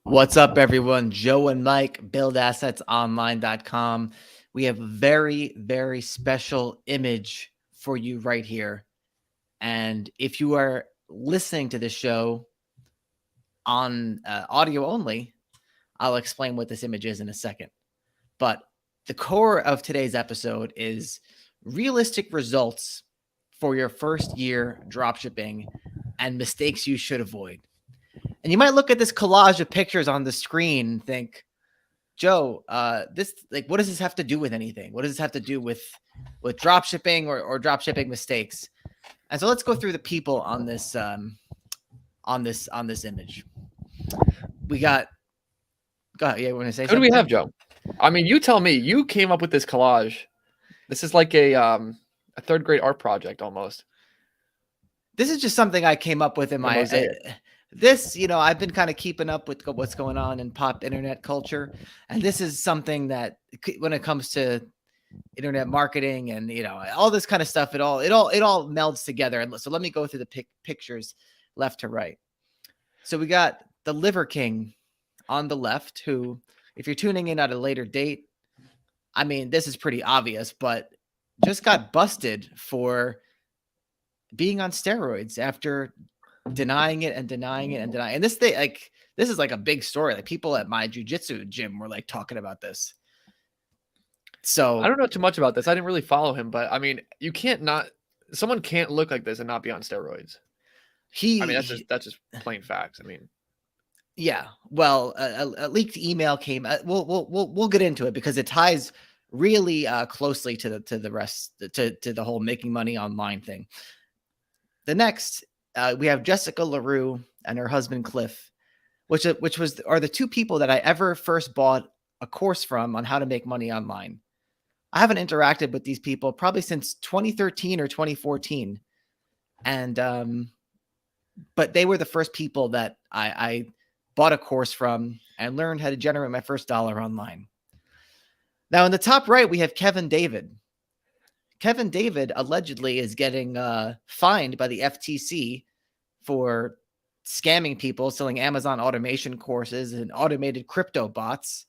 What's up, everyone? Joe and Mike, buildassetsonline.com. We have a very, very special image for you right here. And if you are listening to this show on audio only, I'll explain what this image is in a second. But the core of today's episode is realistic results for your first year dropshipping and mistakes you should avoid. And you might look at this collage of pictures on the screen and think, Joe, what does this have to do with anything? What does this have to do with dropshipping or dropshipping mistakes? And so let's go through the people on this image. We got. Go ahead. Yeah, you want to say Who do something? we have, Joe? I mean, you tell me. You came up with this collage. This is like a third grade art project almost. This is just something I came up with in my I've been kind of keeping up with what's going on in pop internet culture, and this is something that when it comes to internet marketing and all this kind of stuff, it all melds together. And so let me go through the pictures left to right. So we got the Liver King on the left, who, if you're tuning in at a later date, I mean, this is pretty obvious, but just got busted for being on steroids after denying it. And this thing, this is like a big story. Like, people at my jiu-jitsu gym were like talking about this. So I don't know too much about this. I didn't really follow him, but I mean, someone can't look like this and not be on steroids. That's just plain facts. I mean, yeah. Well, a leaked email came. We'll get into it because it ties really closely to the rest to the whole making money online thing. The next, we have Jessica LaRue and her husband Cliff, which are the two people that I ever first bought a course from on how to make money online. I haven't interacted with these people probably since 2013 or 2014, and but they were the first people that I bought a course from and learned how to generate my first dollar online. Now, in the top right, we have Kevin David. Kevin David allegedly is getting fined by the FTC for scamming people, selling Amazon automation courses and automated crypto bots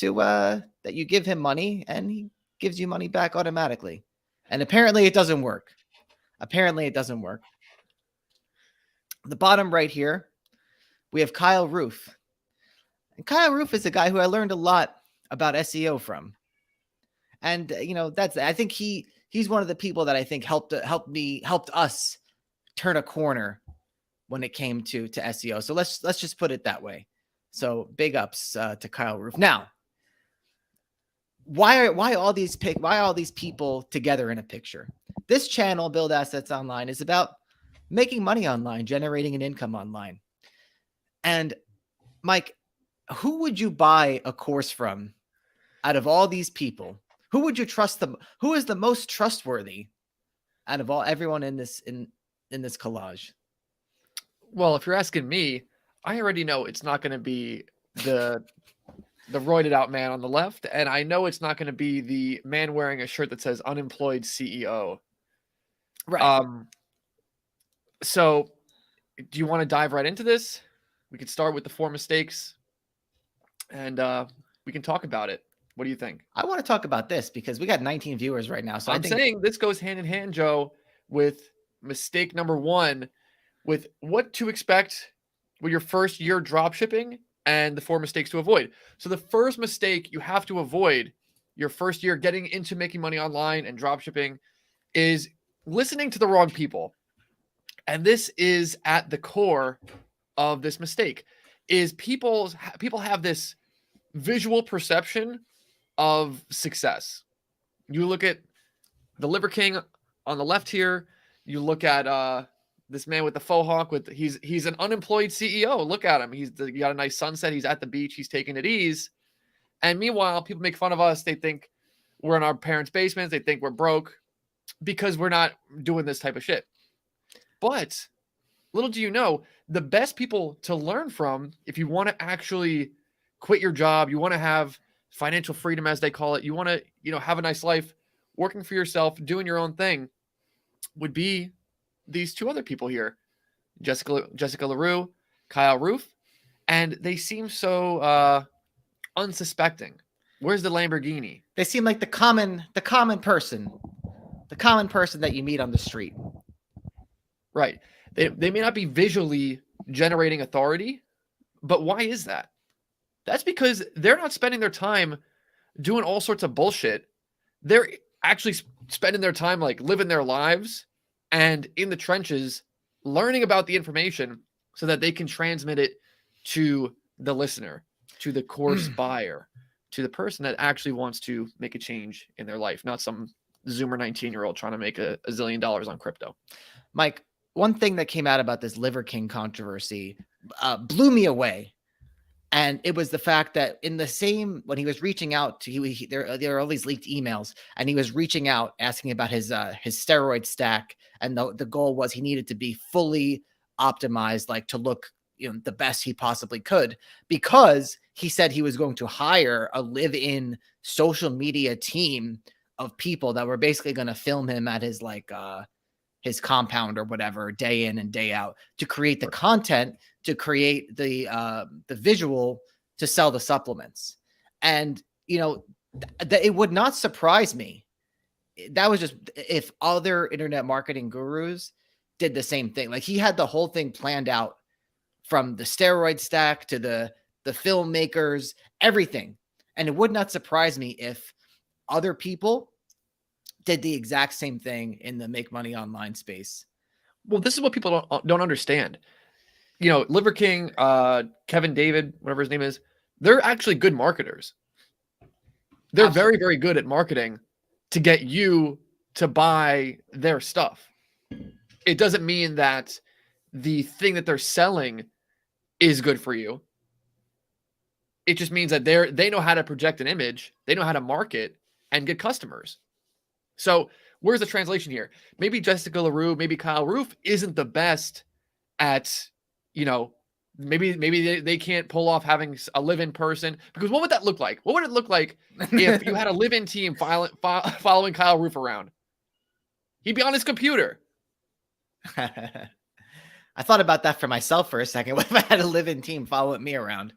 that you give him money and he gives you money back automatically. And apparently it doesn't work. The bottom right here, we have Kyle Roof. And Kyle Roof is a guy who I learned a lot about SEO from. And I think he's one of the people that I think helped us turn a corner when it came to SEO. So let's just put it that way. So big ups to Kyle Roof. Now, why all these people together in a picture? This channel, Build Assets Online, is about making money online, generating an income online. And Mike, who would you buy a course from out of all these people? Who would you trust them? Who is the most trustworthy out of everyone in this collage? well, if you're asking me, I already know it's not going to be the roided out man on the left, and I know it's not going to be the man wearing a shirt that says unemployed CEO. Right. So do you want to dive right into this? We could start with the 4 mistakes and we can talk about it. What do you think? I want to talk about this because we got 19 viewers right now. So I'm saying this goes hand in hand, Joe, with mistake number 1, with what to expect with your first year dropshipping and the 4 mistakes to avoid. So the first mistake you have to avoid your first year getting into making money online and dropshipping is listening to the wrong people. And this is at the core of this mistake. Is people have this visual perception of success. You look at the Liver King on the left here. You look at this man with the faux hawk. He's an unemployed CEO. Look at him. He got a nice sunset. He's at the beach. He's taking it easy. And meanwhile, people make fun of us. They think we're in our parents' basements. They think we're broke because we're not doing this type of shit. But little do you know, the best people to learn from, if you want to actually quit your job, you want to have financial freedom, as they call it, you want to, have a nice life, working for yourself, doing your own thing, would be these 2 other people here, Jessica LaRue, Kyle Roof. and they seem so unsuspecting. Where's the Lamborghini? They seem like the common person that you meet on the street. Right. They may not be visually generating authority, but why is that? That's because they're not spending their time doing all sorts of bullshit. They're actually spending their time like living their lives and in the trenches, learning about the information so that they can transmit it to the listener, to the course buyer, to the person that actually wants to make a change in their life, not some Zoomer 19-year-old trying to make a zillion dollars on crypto. Mike, one thing that came out about this Liver King controversy blew me away. And it was the fact that in the same, when he was reaching out to, there are all these leaked emails, and he was reaching out asking about his steroid stack, and the goal was he needed to be fully optimized, like to look, the best he possibly could, because he said he was going to hire a live-in social media team of people that were basically going to film him at his his compound or whatever, day in and day out, to create the content, to create the visual, to sell the supplements. And it would not surprise me. That was just if other internet marketing gurus did the same thing. Like, he had the whole thing planned out, from the steroid stack to the filmmakers, everything. And it would not surprise me if other people did the exact same thing in the make money online space. Well, this is what people don't understand. Liver King, Kevin David, whatever his name is, they're actually good marketers. They're very, very good at marketing to get you to buy their stuff. It doesn't mean that the thing that they're selling is good for you. It just means that they know how to project an image, they know how to market and get customers. So where's the translation here? Maybe Jessica LaRue, maybe Kyle Roof isn't the best at, maybe they can't pull off having a live-in person, because what would that look like? What would it look like if you had a live-in team following Kyle Roof around? He'd be on his computer. I thought about that for myself for a second. What if I had a live-in team following me around?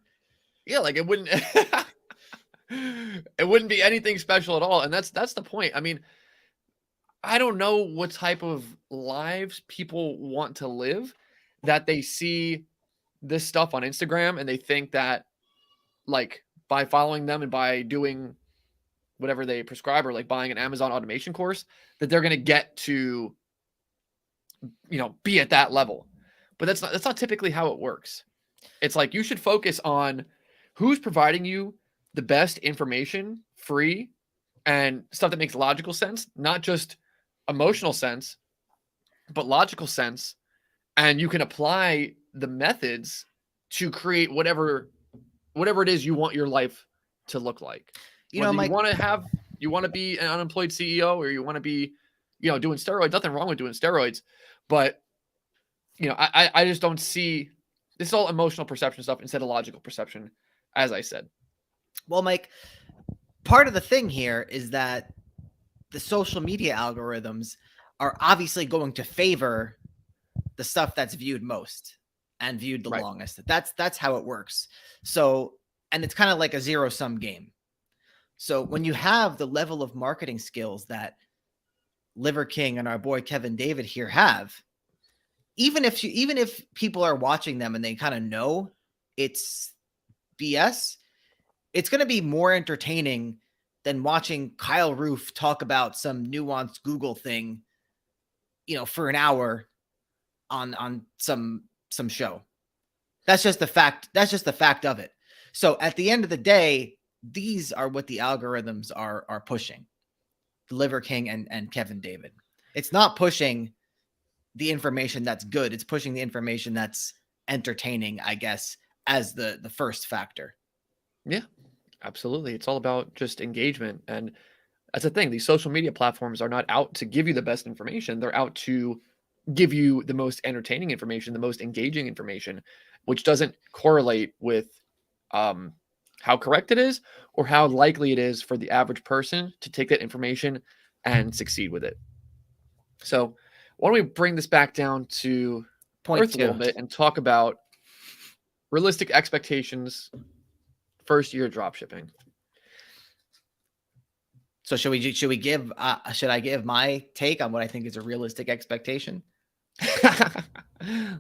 Yeah, like it wouldn't it wouldn't be anything special at all. And that's the point. I mean, I don't know what type of lives people want to live, that they see this stuff on Instagram and they think that, like, by following them and by doing whatever they prescribe, or like buying an Amazon automation course, that they're going to get to, be at that level. But that's not typically how it works. It's like, you should focus on who's providing you the best information, free, and stuff that makes logical sense, not just emotional sense, but logical sense. And you can apply the methods to create whatever it is you want your life to look like. You want to be an unemployed CEO, or you want to be, doing steroids. Nothing wrong with doing steroids, but I just don't see, this is all emotional perception stuff instead of logical perception, as I said. Well, Mike, part of the thing here is that the social media algorithms are obviously going to favor the stuff that's viewed most and viewed the longest. That's how it works. So, and it's kind of like a zero-sum game. So when you have the level of marketing skills that Liver King and our boy Kevin David here have, even if people are watching them and they kind of know it's BS, it's going to be more entertaining than watching Kyle Roof talk about some nuanced Google thing, for an hour on some show. That's just the fact. That's just the fact of it. So at the end of the day, these are what the algorithms are pushing. Liver King and Kevin David. It's not pushing the information that's good. It's pushing the information that's entertaining, I guess, as the first factor. Yeah, absolutely. It's all about just engagement. And that's the thing. These social media platforms are not out to give you the best information. They're out to give you the most entertaining information, the most engaging information, which doesn't correlate with how correct it is, or how likely it is for the average person to take that information and succeed with it. So why don't we bring this back down to Point earth a little bit and talk about Realistic expectations, first year drop shipping. So should I give my take on what I think is a realistic expectation?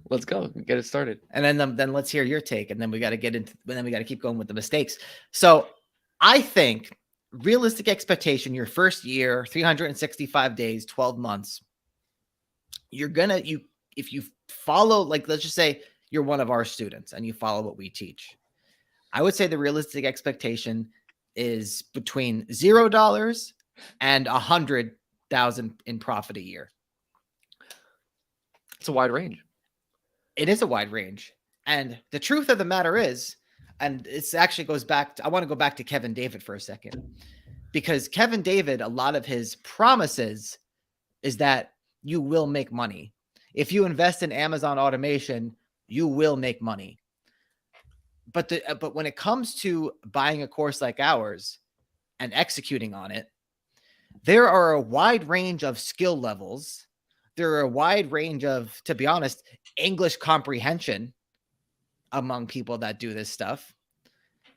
Let's go. Get it started. And then let's hear your take. And then we got to keep going with the mistakes. So I think realistic expectation, your first year, 365 days, 12 months, if you follow, like, let's just say you're one of our students and you follow what we teach. I would say the realistic expectation is between $0 and 100,000 in profit a year. It's a wide range. It is a wide range. And the truth of the matter is, and it actually goes back to, I want to go back to Kevin David for a second, because Kevin David, a lot of his promises is that you will make money. If you invest in Amazon automation, you will make money. But when it comes to buying a course like ours and executing on it, there are a wide range of skill levels. There are a wide range of, to be honest, English comprehension among people that do this stuff.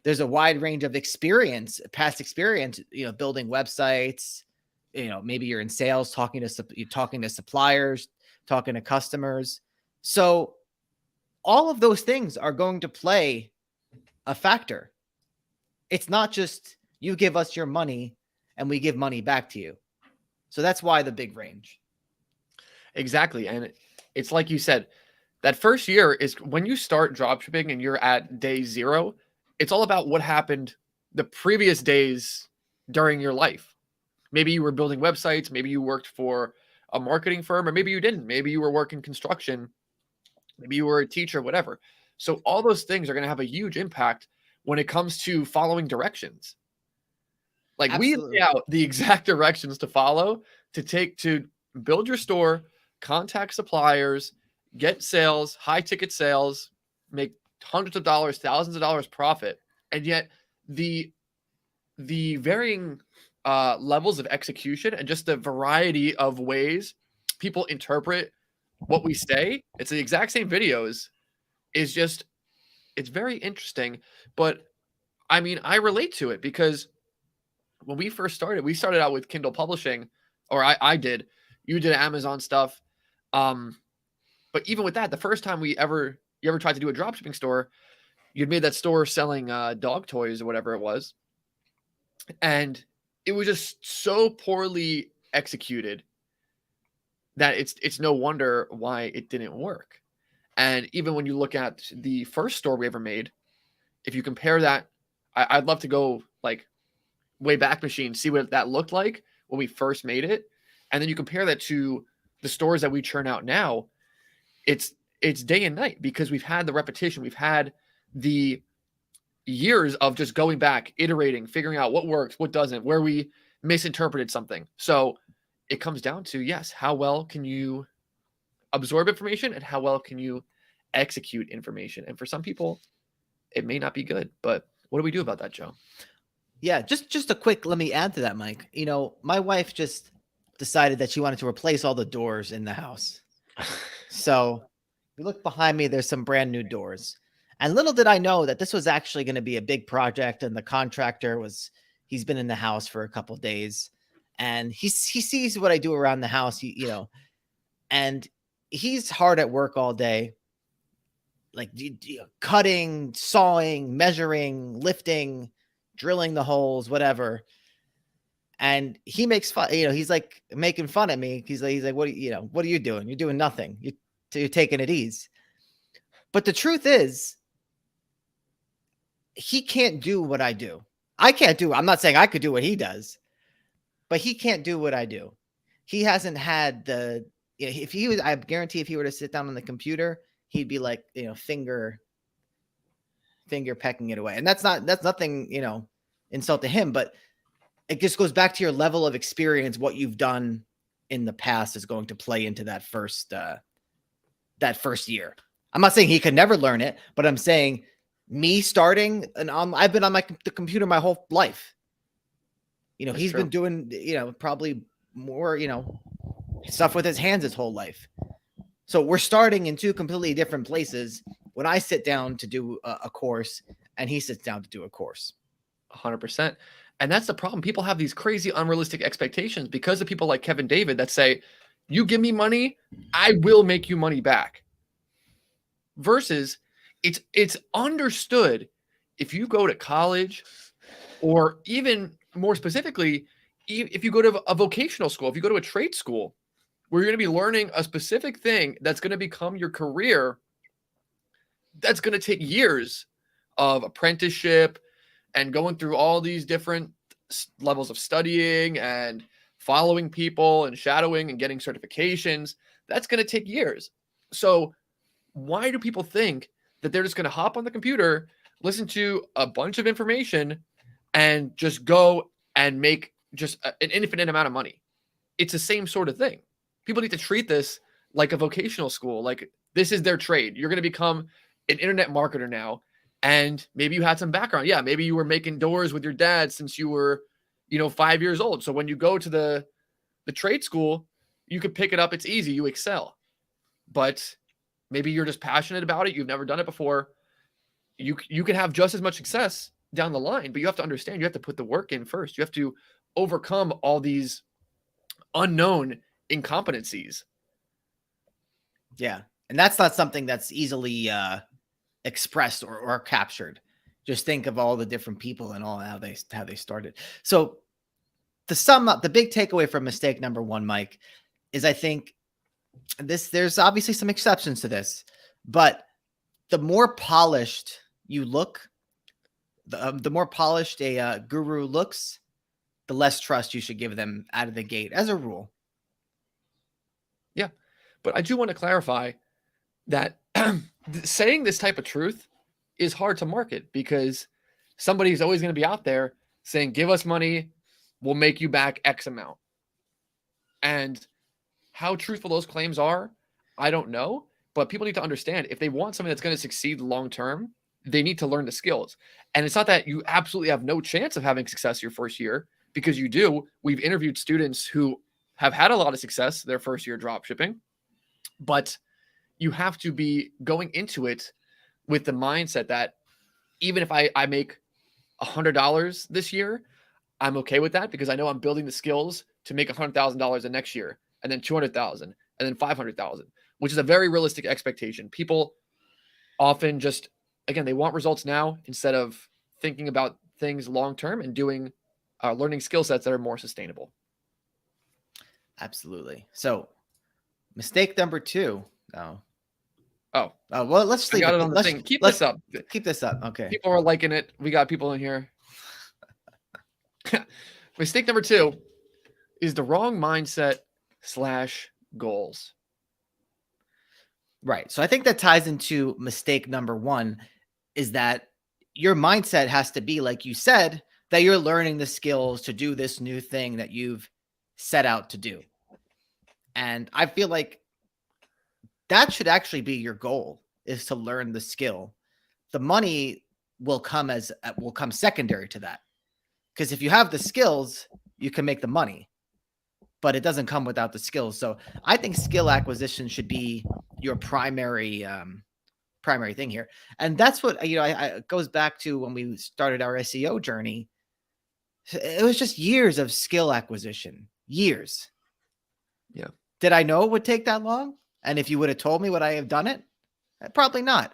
There's a wide range of experience, past experience, building websites, maybe you're in sales, talking to suppliers, talking to customers. So all of those things are going to play a factor. It's not just you give us your money and we give money back to you. So that's why the big range. Exactly. And it's like you said, that first year is when you start dropshipping and you're at day 0. It's all about what happened the previous days during your life. Maybe you were building websites, maybe you worked for a marketing firm, or maybe you didn't. Maybe you were working construction, maybe you were a teacher, whatever. So all those things are going to have a huge impact when it comes to following directions. Like, Absolutely. we lay out the exact directions to follow to build your store, contact suppliers, get sales, high ticket sales, make hundreds of dollars, thousands of dollars profit. And yet the varying levels of execution and just the variety of ways people interpret what we say, it's the exact same videos, is just, it's very interesting. But I mean, I relate to it because when we first started, we started out with Kindle publishing, or I did. You did Amazon stuff. But even with that, the first time you ever tried to do a dropshipping store, you'd made that store selling dog toys or whatever it was. And it was just so poorly executed that it's no wonder why it didn't work. And even when you look at the first store we ever made, if you compare that, I'd love to go like way back machine, see what that looked like when we first made it. And then you compare that to the stores that we churn out now, it's day and night because we've had the repetition. We've had the years of just going back, iterating, figuring out what works, what doesn't, where we misinterpreted something. So it comes down to, yes, how well can you absorb information and how well can you execute information? And for some people, it may not be good, but what do we do about that, Joe? Yeah, just a quick, let me add to that, Mike. My wife just decided that she wanted to replace all the doors in the house. So if you look behind me, there's some brand new doors. And little did I know that this was actually going to be a big project. And the contractor he's been in the house for a couple of days and he sees what I do around the house, and he's hard at work all day, like cutting, sawing, measuring, lifting, drilling the holes, whatever. And he makes fun, he's like making fun at me. He's like, what are you doing? You're doing nothing. You're taking it easy. But the truth is, he can't do what I do. I'm not saying I could do what he does, but he can't do what I do. He hasn't had I guarantee if he were to sit down on the computer, he'd be like, finger pecking it away. And that's nothing, insult to him, but it just goes back to your level of experience. What you've done in the past is going to play into that first year. I'm not saying he could never learn it, but I'm saying me starting and I've been on the computer my whole life. He's been doing, probably more, stuff with his hands his whole life. So we're starting in two completely different places. when I sit down to do a course and he sits down to do a course. 100%. And that's the problem. People have these crazy unrealistic expectations because of people like Kevin David that say, you give me money, I will make you money back. Versus it's understood if you go to college, or even more specifically, if you go to a vocational school, if you go to a trade school where you're going to be learning a specific thing that's going to become your career, that's going to take years of apprenticeship and going through all these different levels of studying and following people and shadowing and getting certifications. That's going to take years. So why do people think that they're just going to hop on the computer, listen to a bunch of information, and just go and make just an infinite amount of money? It's the same sort of thing. People need to treat this like a vocational school. Like, this is their trade. You're going to become an internet marketer now. And maybe you had some background. Yeah, maybe you were making doors with your dad since you were, 5 years old. So when you go to the trade school, you could pick it up. It's easy. You excel. But maybe you're just passionate about it. You've never done it before. You can have just as much success down the line, but you have to understand, you have to put the work in first. You have to overcome all these unknown incompetencies. Yeah. And that's not something that's easily expressed or captured. Just think of all the different people and all how they started. So to sum up, the big takeaway from mistake number one, Mike, is I think there's obviously some exceptions to this, but the more polished you look, the more polished a guru looks, the less trust you should give them out of the gate, as a rule. Yeah. But I do want to clarify that saying this type of truth is hard to market, because somebody's always going to be out there saying, give us money, we'll make you back X amount. And how truthful those claims are, I don't know. But people need to understand, if they want something that's going to succeed long term, they need to learn the skills. And it's not that you absolutely have no chance of having success your first year, because you do. We've interviewed students who have had a lot of success their first year drop shipping, but you have to be going into it with the mindset that even if I make $100 this year, I'm okay with that, because I know I'm building the skills to make $100,000 the next year, and then 200,000, and then 500,000, which is a very realistic expectation. People often just, again, they want results now instead of thinking about things long term and doing learning skill sets that are more sustainable. Absolutely. So mistake number two. Oh, well, let's leave it on the thing. Keep this up. Keep this up. Okay. People are liking it. We got people in here. Mistake number two is the wrong mindset / goals. Right. So I think that ties into mistake number one, is that your mindset has to be, like you said, that you're learning the skills to do this new thing that you've set out to do. And I feel like that should actually be your goal, is to learn the skill. The money will come secondary to that. Because if you have the skills, you can make the money, but it doesn't come without the skills. So I think skill acquisition should be your primary thing here. And that's what, it goes back to when we started our SEO journey. It was just years of skill acquisition, years. Yeah. Did I know it would take that long? And if you would have told me, would I have done it? Probably not.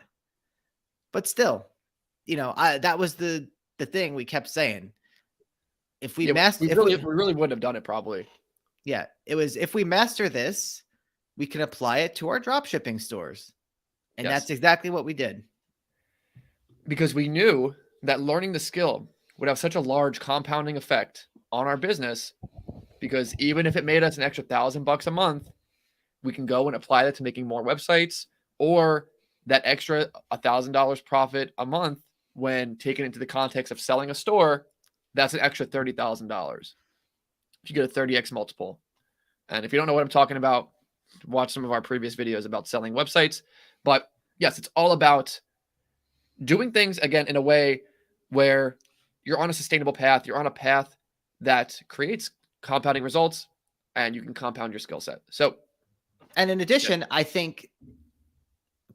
But still, that was the thing we kept saying. If we we really wouldn't have done it, probably. Yeah, it was, if we master this, we can apply it to our drop shipping stores. And that's exactly what we did. Because we knew that learning the skill would have such a large compounding effect on our business, because even if it made us an extra $1,000 a month, we can go and apply that to making more websites, or that extra $1,000 profit a month, when taken into the context of selling a store, that's an extra $30,000. If you get a 30x multiple. And if you don't know what I'm talking about, watch some of our previous videos about selling websites. But yes, it's all about doing things, again, in a way where you're on a sustainable path. You're on a path that creates compounding results, and you can compound your skill set. So, and in addition, I think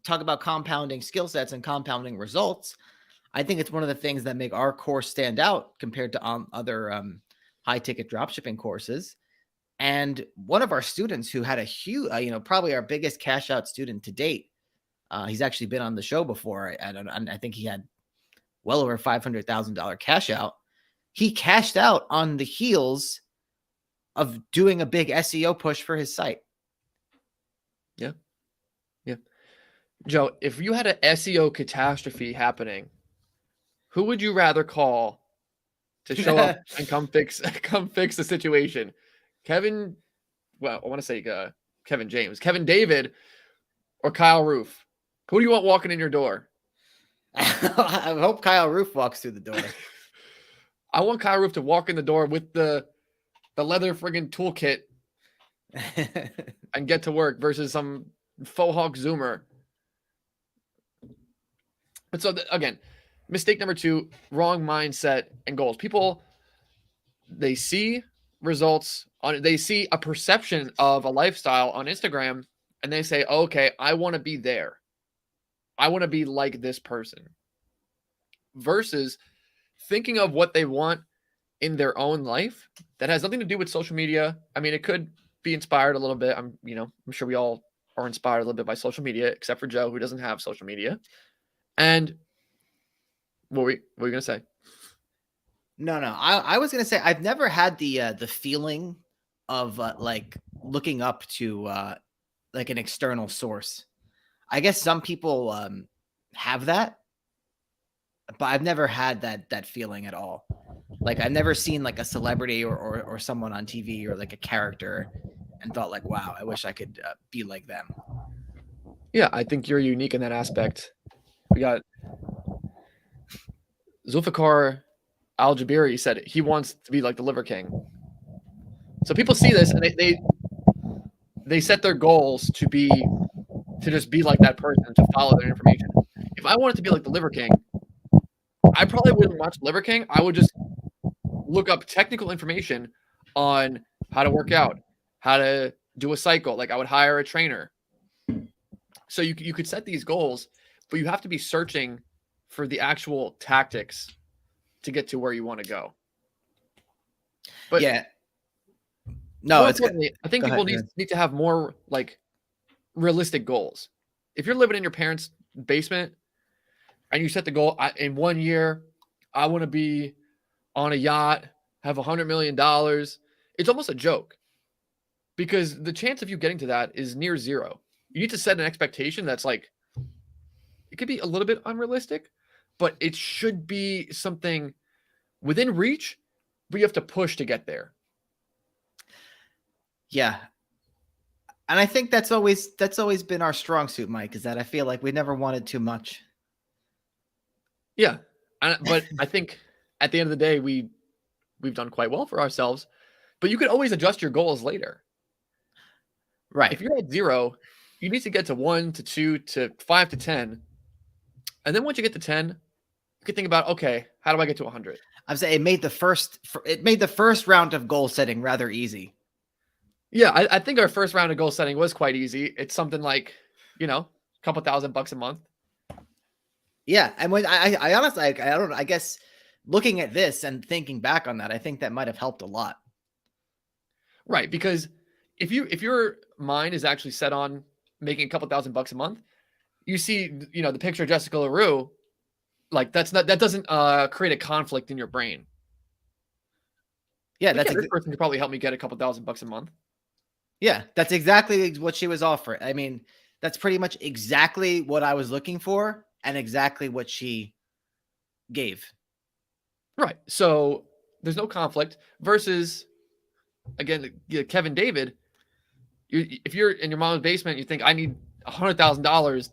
talk about compounding skill sets and compounding results, I think it's one of the things that make our course stand out compared to other high ticket dropshipping courses. And one of our students who had a huge, probably our biggest cash out student to date, he's actually been on the show before. I think he had well over $500,000 cash out. He cashed out on the heels of doing a big SEO push for his site. Yeah. Yeah. Joe, if you had an SEO catastrophe happening, who would you rather call to show up and come fix the situation? Kevin, well, I want to say Kevin James, Kevin David, or Kyle Roof? Who do you want walking in your door? I hope Kyle Roof walks through the door. I want Kyle Roof to walk in the door with the leather friggin' toolkit and get to work versus some faux hawk Zoomer. But so again, mistake number 2, wrong mindset and goals. People, they see results they see a perception of a lifestyle on Instagram and they say, okay, I want to be there. I want to be like this person. Versus thinking of what they want in their own life that has nothing to do with social media. I mean, it could be inspired a little bit. I'm sure we all are inspired a little bit by social media, except for Joe, who doesn't have social media. And what were you going to say? No. I was going to say, I've never had the feeling of like looking up to like an external source. I guess some people have that, but I've never had that feeling at all. Like I've never seen like a celebrity or someone on TV or like a character and thought like, wow, I wish I could be like them. Yeah, I think you're unique in that aspect. We got Zulfikar Al-Jabiri said he wants to be like the Liver King. So people see this and they set their goals to just be like that person, to follow their information. If I wanted to be like the Liver King, I probably wouldn't watch Liver King. I would just look up technical information on how to work out, how to do a cycle. Like I would hire a trainer. So you could set these goals, but you have to be searching for the actual tactics to get to where you want to go. But yeah, no, it's good. I think people need to have more like realistic goals. If you're living in your parents' basement and you set the goal in 1 year, I want to be on a yacht, have $100 million. It's almost a joke because the chance of you getting to that is near zero. You need to set an expectation that's like, it could be a little bit unrealistic, but it should be something within reach, but you have to push to get there. Yeah. And I think that's always been our strong suit, Mike, is that I feel like we never wanted too much. Yeah. But I think at the end of the day, we've done quite well for ourselves, but you could always adjust your goals later. Right. If you're at 0, you need to get to 1 to 2 to 5 to 10. And then once you get to 10, you can think about, okay, how do I get to 100? I'm saying it made the first round of goal setting rather easy. Yeah, I think our first round of goal setting was quite easy. It's something like, a couple $1,000 a month. Yeah, and when I honestly, I don't know. I guess looking at this and thinking back on that, I think that might have helped a lot. Right, because if your mind is actually set on making a couple $1,000 a month, you see, the picture of Jessica LaRue, like that doesn't create a conflict in your brain. Yeah, this person could probably help me get a couple $1,000 a month. Yeah, that's exactly what she was offering. I mean, that's pretty much exactly what I was looking for and exactly what she gave. Right. So there's no conflict versus, again, Kevin David, if you're in your mom's basement, you think I need $100,000,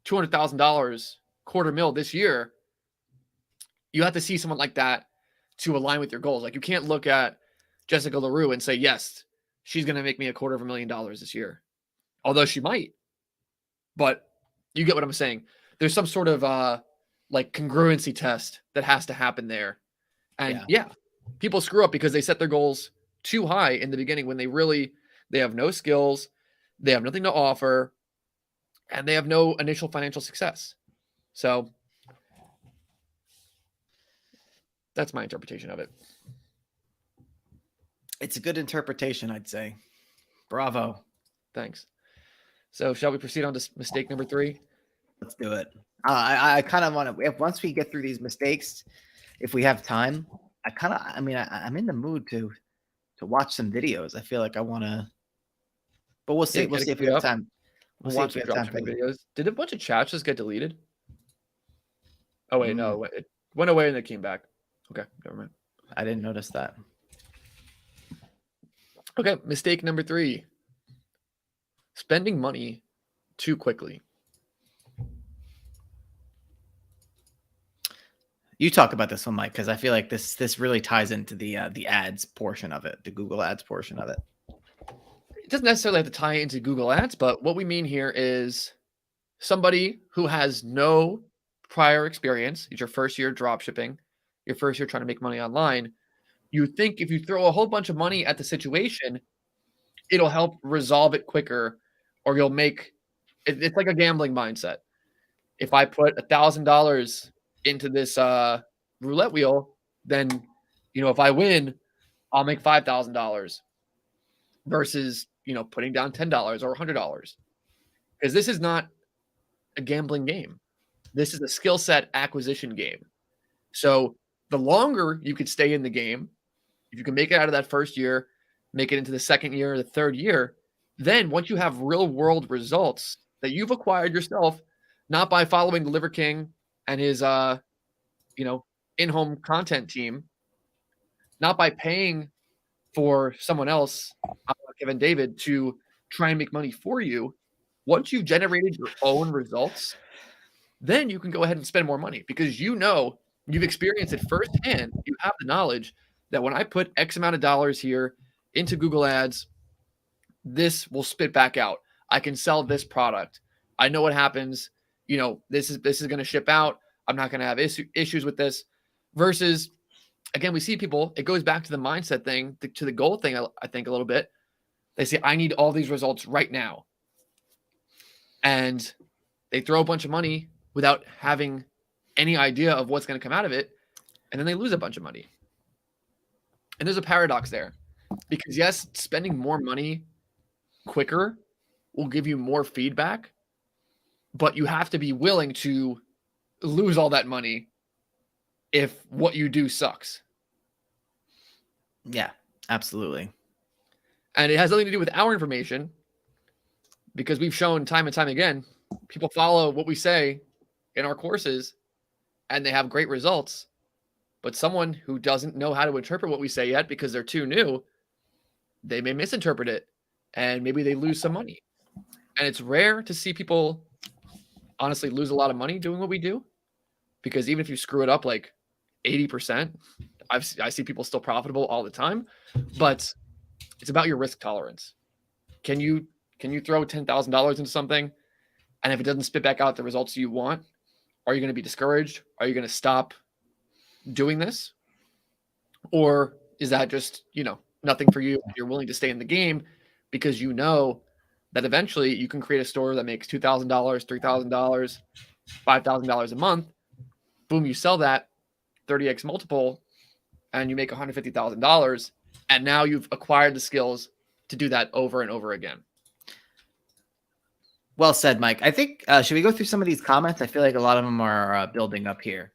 $200,000, $250,000 this year. You have to see someone like that to align with your goals. Like you can't look at Jessica LaRue and say, yes, she's going to make me $250,000 this year. Although she might, but you get what I'm saying. There's some sort of like congruency test that has to happen there. And yeah, people screw up because they set their goals too high in the beginning when they have no skills, they have nothing to offer, and they have no initial financial success. So that's my interpretation of it. It's a good interpretation, I'd say. Bravo. Thanks. So shall we proceed on to mistake number 3? Let's do it. I kind of want to, once we get through these mistakes, if we have time, I'm in the mood to watch some videos. I feel like I want to, but we'll see. Yeah, We'll gotta see if we queue have up. time. We'll see watch if we some have time for dropshipping the videos. Did a bunch of chats just get deleted? Oh wait, Mm, no, it went away and it came back. Okay, never mind. I didn't notice that. Okay, mistake number 3. Spending money too quickly. You talk about this one, Mike, because I feel like this really ties into the ads portion of it, the Google Ads portion of it. It doesn't necessarily have to tie into Google Ads, but what we mean here is somebody who has no prior experience. It's your first year dropshipping, your first year trying to make money online. You think if you throw a whole bunch of money at the situation, it'll help resolve it quicker, or you'll make it, it's like a gambling mindset. If I put $1,000 into this roulette wheel, then if I win, I'll make $5,000 versus putting down $10 or $100, because this is not a gambling game. This is a skill set acquisition game. So the longer you could stay in the game, if you can make it out of that first year, make it into the second year, the third year, then once you have real world results that you've acquired yourself, not by following the Liver King and his in-home content team, not by paying for someone else, Kevin David, to try and make money for you. Once you've generated your own results, then you can go ahead and spend more money, because you've experienced it firsthand. You have the knowledge that when I put X amount of dollars here into Google Ads, this will spit back out. I can sell this product. I know what happens. This is going to ship out. I'm not going to have issues with this. Versus, again, we see people, it goes back to the mindset thing, to the goal thing, I think a little bit. They say, I need all these results right now. And they throw a bunch of money without having any idea of what's going to come out of it. And then they lose a bunch of money. And there's a paradox there, because yes, spending more money quicker will give you more feedback, but you have to be willing to lose all that money if what you do sucks. Yeah, absolutely. And it has nothing to do with our information, because we've shown time and time again, people follow what we say in our courses and they have great results. But someone who doesn't know how to interpret what we say yet because they're too new, they may misinterpret it and maybe they lose some money. And it's rare to see people honestly lose a lot of money doing what we do, because even if you screw it up like 80%, I see people still profitable all the time. But it's about your risk tolerance. Can you throw $10,000 into something, and if it doesn't spit back out the results you want, are you going to be discouraged? Are you going to stop doing this? Or is that just, nothing for you? You're willing to stay in the game because you know that eventually you can create a store that makes $2,000, $3,000, $5,000 a month. Boom, you sell that 30x multiple and you make $150,000. And now you've acquired the skills to do that over and over again. Well said, Mike. I think, should we go through some of these comments? I feel like a lot of them are building up here.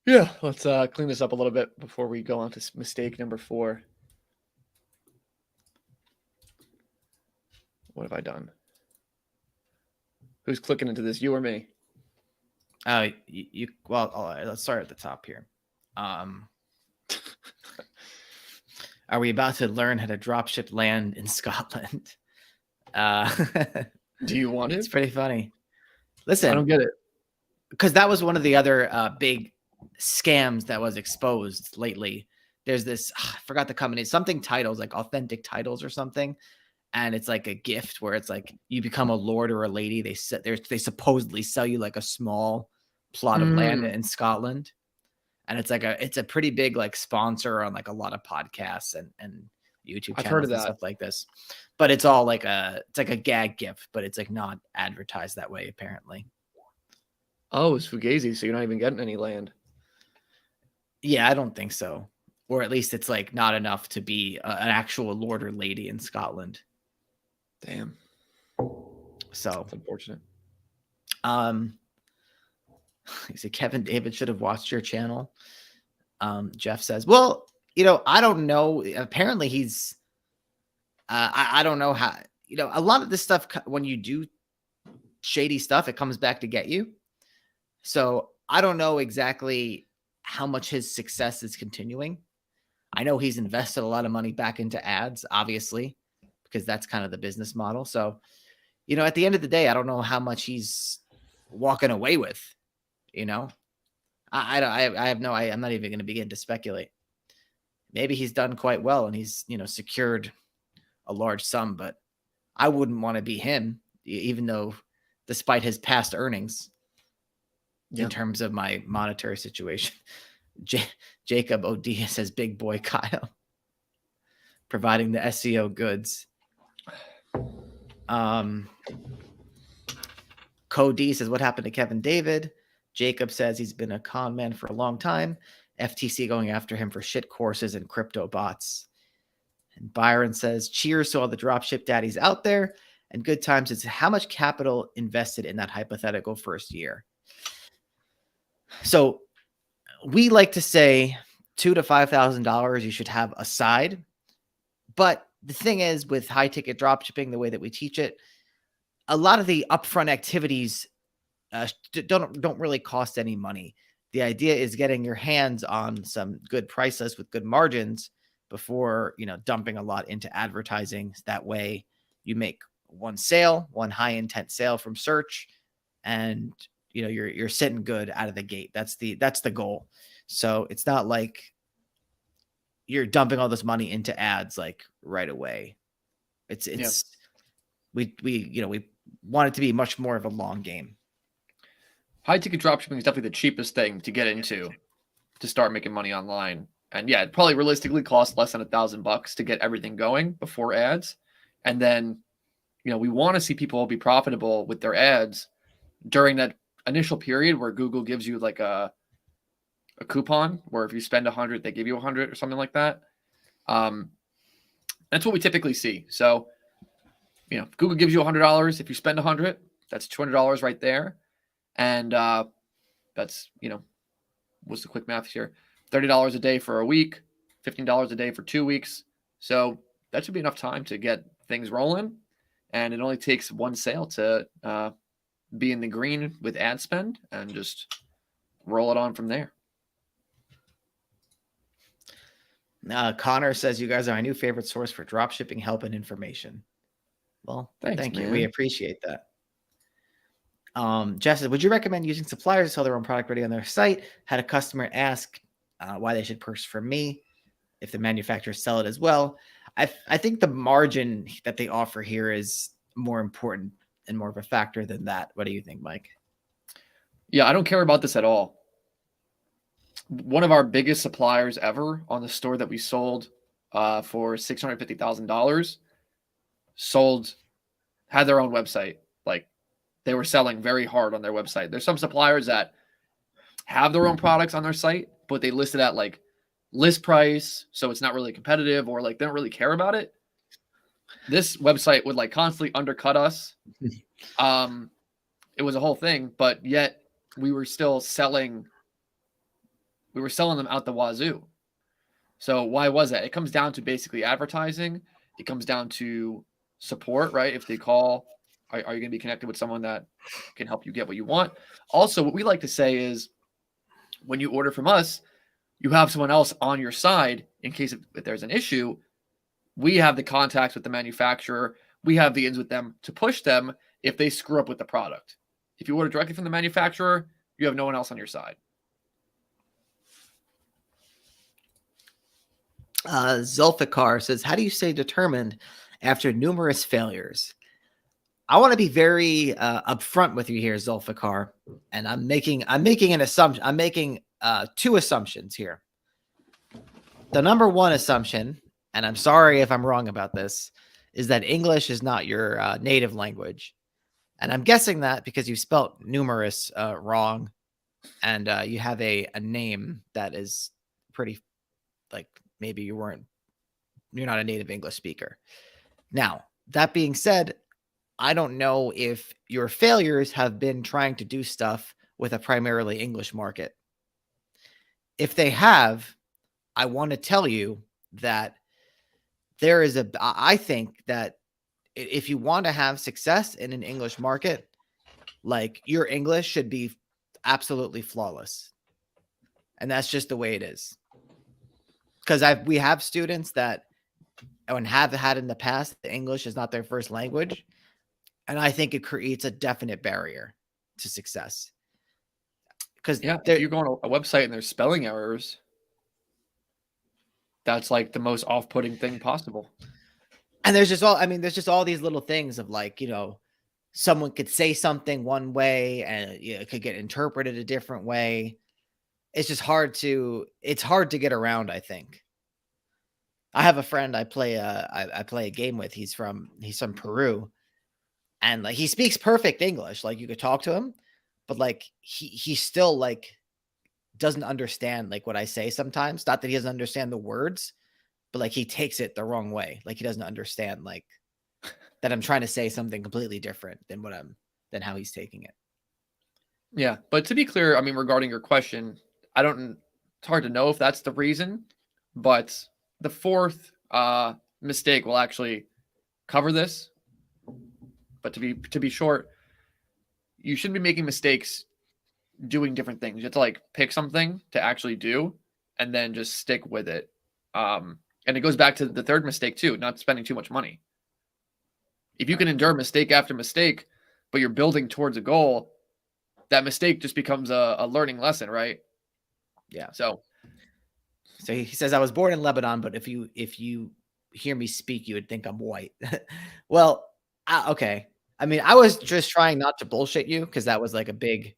Yeah, let's clean this up a little bit before we go on to mistake number 4. What have I done? Who's clicking into this, you or me? Well, let's start at the top here. Are we about to learn how to dropship land in Scotland? Do you want it? It's pretty funny. Listen, I don't get it. Because that was one of the other big scams that was exposed lately. There's this, I forgot the company, something titles, like Authentic Titles or something. And it's like a gift where it's like you become a lord or a lady. They supposedly sell you like a small plot of land in Scotland. And it's a pretty big like sponsor on like a lot of podcasts and YouTube I've heard channels of and that. stuff like this. But it's all like it's like a gag gift, but it's like not advertised that way apparently. Oh, it's Fugazi, so you're not even getting any land. Yeah, I don't think so. Or at least it's like not enough to be an actual lord or lady in Scotland. Damn. So That's unfortunate. You see, Kevin David should have watched your channel. Jeff says, well, you know, I don't know. Apparently he's, I don't know how, you know, a lot of this stuff, when you do shady stuff, it comes back to get you. So I don't know exactly how much his success is continuing. I know he's invested a lot of money back into ads, obviously, because that's kind of the business model. So, you know, at the end of the day, I don't know how much he's walking away with, you know. I have no, I'm not even going to begin to speculate. Maybe he's done quite well and he's, you know, secured a large sum, but I wouldn't want to be him, even though despite his past earnings in terms of my monetary situation. Jacob O'D says big boy Kyle providing the SEO goods. Cody says, what happened to Kevin David? Jacob says he's been a con man for a long time. FTC going after him for shit courses and crypto bots. And Byron says, cheers to all the dropship daddies out there. And good times. It's how much capital invested in that hypothetical first year. So we like to say $2,000 to $5,000 you should have aside. But the thing is, with high ticket dropshipping, the way that we teach it, a lot of the upfront activities don't really cost any money. The idea is getting your hands on some good price lists with good margins before, you know, dumping a lot into advertising. That way you make one sale, one high intent sale from search, and you know, you're sitting good out of the gate. That's the goal. So it's not like you're dumping all this money into ads like right away. We want it to be much more of a long game. High ticket dropshipping is definitely the cheapest thing to get into to start making money online. And yeah, it probably realistically costs less than $1,000 to get everything going before ads. And then, you know, we want to see people be profitable with their ads during that initial period where Google gives you like a coupon where if you spend 100, they give you 100 or something like that. That's what we typically see. So, you know, Google gives you $100. If you spend 100, that's $200 right there. And that's, you know, what's the quick math here? $30 a day for a week, $15 a day for 2 weeks. So that should be enough time to get things rolling. And it only takes one sale to be in the green with ad spend and just roll it on from there. Connor says you guys are my new favorite source for dropshipping help and information. Well, thank you. We appreciate that. Jeff says, would you recommend using suppliers to sell their own product ready on their site? Had a customer ask why they should purchase from me if the manufacturers sell it as well. I think the margin that they offer here is more important and more of a factor than that. What do you think, Mike? Yeah, I don't care about this at all. One of our biggest suppliers ever on the store that we sold for $650,000 had their own website. Like, they were selling very hard on their website. There's some suppliers that have their own products on their site, but they list it at like list price, so it's not really competitive, or like they don't really care about it. This website would like constantly undercut us. It was a whole thing, but yet we were still selling. We were selling them out the wazoo. So why was that? It comes down to basically advertising. It comes down to support, right? If they call, are you going to be connected with someone that can help you get what you want? Also, what we like to say is when you order from us, you have someone else on your side in case if there's an issue. We have the contacts with the manufacturer. We have the ins with them to push them if they screw up with the product. If you order directly from the manufacturer, you have no one else on your side. Zulfikar says, how do you stay determined after numerous failures? I want to be very upfront with you here, Zulfikar, and I'm making an assumption. I'm making two assumptions here. The number one assumption, and I'm sorry if I'm wrong about this, is that English is not your native language. And I'm guessing that because you spelt numerous wrong, and you have a name that is pretty, like, maybe you're not a native English speaker. Now, that being said, I don't know if your failures have been trying to do stuff with a primarily English market. If they have, I want to tell you that I think that if you want to have success in an English market, like, your English should be absolutely flawless. And that's just the way it is. Because we have students that and have had in the past, the English is not their first language. And I think it creates a definite barrier to success. Because Yeah, if you go on a website and there's spelling errors, that's like the most off-putting thing possible. And there's just all these little things of, like, someone could say something one way and it could get interpreted a different way. It's hard to get around, I think. I have a friend I play a game with. He's from Peru, and, like, he speaks perfect English. Like, you could talk to him, but, like, he still, like, doesn't understand, like, what I say sometimes. Not that he doesn't understand the words, but, like, he takes it the wrong way. Like, he doesn't understand, like, that I'm trying to say something completely different than how he's taking it. Yeah, but to be clear, I mean, regarding your question, it's hard to know if that's the reason, but the fourth mistake will actually cover this. But to be short, you shouldn't be making mistakes doing different things. You have to, like, pick something to actually do and then just stick with it. And it goes back to the third mistake too, not spending too much money. If you can endure mistake after mistake, but you're building towards a goal, that mistake just becomes a learning lesson, right? Yeah. So he says, I was born in Lebanon, but if you hear me speak, you would think I'm white. Well, okay. I mean, I was just trying not to bullshit you, because that was, like, a big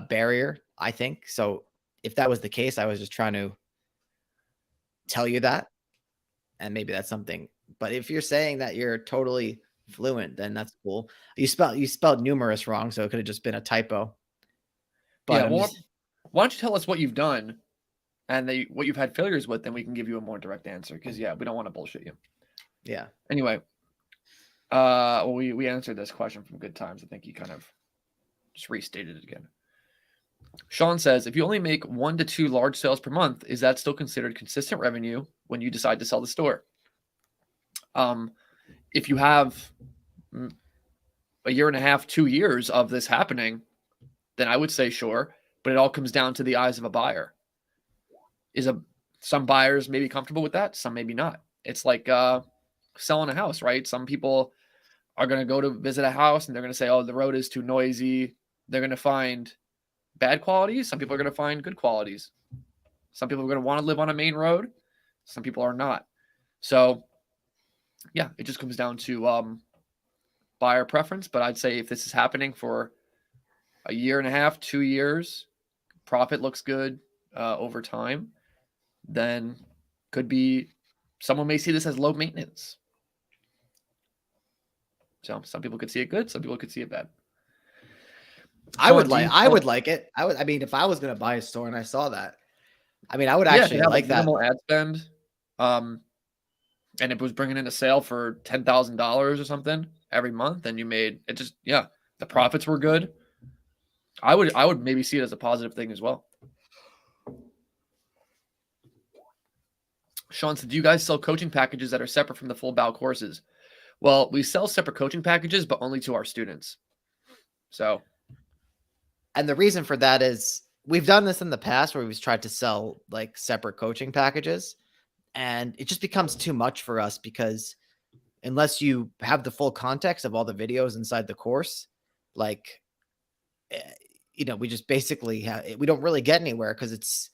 barrier, I think. So if that was the case, I was just trying to tell you that, and maybe that's something. But if you're saying that you're totally fluent, then that's cool. You spelled numerous wrong, so it could have just been a typo. But yeah, I'm well, just why don't you tell us what you've done and what you've had failures with, then we can give you a more direct answer. Because yeah, we don't want to bullshit you. yeah. Anyway, we answered this question from Good Times. I think he kind of just restated it again. Sean says, if you only make 1 to 2 large sales per month, is that still considered consistent revenue when you decide to sell the store? If you have a year and a half, 2 years of this happening, then I would say sure. But it all comes down to the eyes of a buyer. Some buyers may be comfortable with that, some maybe not. It's like selling a house, right? Some people are going to go to visit a house and they're going to say, oh, the road is too noisy. They're going to find bad qualities. Some people are going to find good qualities. Some people are going to want to live on a main road. Some people are not. So yeah, it just comes down to buyer preference. But I'd say if this is happening for a year and a half, 2 years, profit looks good over time, then could be someone may see this as low maintenance. So some people could see it good, some people could see it bad. I would like it. I mean, if I was going to buy a store and I saw that, I mean, I would actually like that. Minimal ad spend, and it was bringing in a sale for $10,000 or something every month, and you made it just the profits were good. I would maybe see it as a positive thing as well. Sean said, do you guys sell coaching packages that are separate from the full BAO courses? Well, we sell separate coaching packages, but only to our students. So, and the reason for that is we've done this in the past where we've tried to sell, like, separate coaching packages, and it just becomes too much for us, because unless you have the full context of all the videos inside the course, like, we just basically we don't really get anywhere, because it's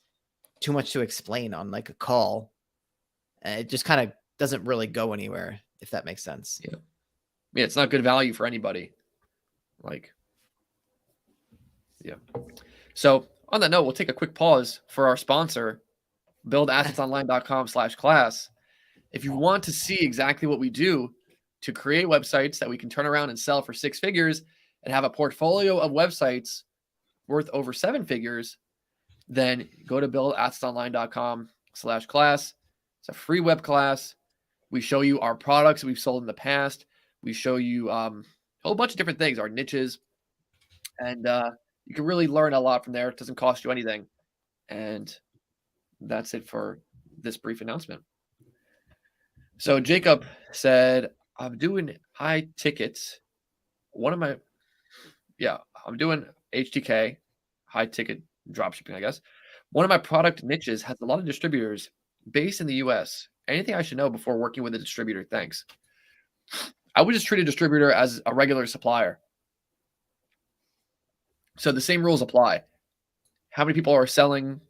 too much to explain on, like, a call. It just kind of doesn't really go anywhere, if that makes sense. Yeah, it's not good value for anybody. So on that note, we'll take a quick pause for our sponsor, buildassetsonline.com/class. If you want to see exactly what we do to create websites that we can turn around and sell for 6 figures and have a portfolio of websites worth over 7 figures, then go to buildassetsonline.com/class. It's a free web class. We show you our products we've sold in the past. We show you a whole bunch of different things, our niches, and you can really learn a lot from there. It doesn't cost you anything. And that's it for this brief announcement. So Jacob said, I'm doing high tickets. I'm doing HTK, high ticket dropshipping, I guess. One of my product niches has a lot of distributors based in the US. Anything I should know before working with a distributor? Thanks. I would just treat a distributor as a regular supplier. So the same rules apply. How many people are selling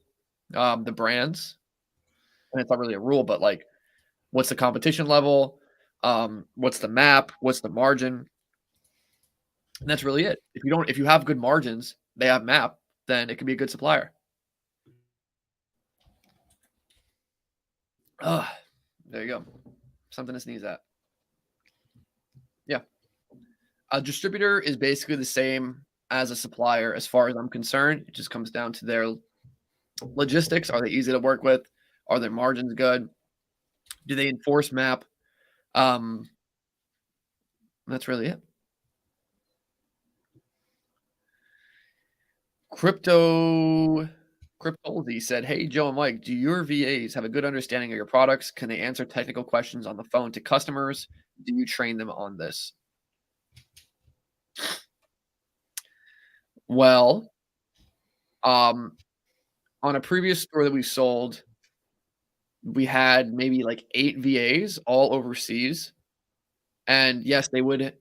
the brands? And it's not really a rule, but like, what's the competition level? What's the map? What's the margin? And that's really it. If you have good margins, they have map, then it can be a good supplier. There you go. Something to sneeze at. Yeah. A distributor is basically the same as a supplier as far as I'm concerned. It just comes down to their logistics. Are they easy to work with? Are their margins good? Do they enforce map? That's really it. Cryptolzy said, hey, Joe and Mike, do your VAs have a good understanding of your products? Can they answer technical questions on the phone to customers? Do you train them on this? Well, on a previous store that we sold, we had maybe like 8 VAs all overseas. And yes, they would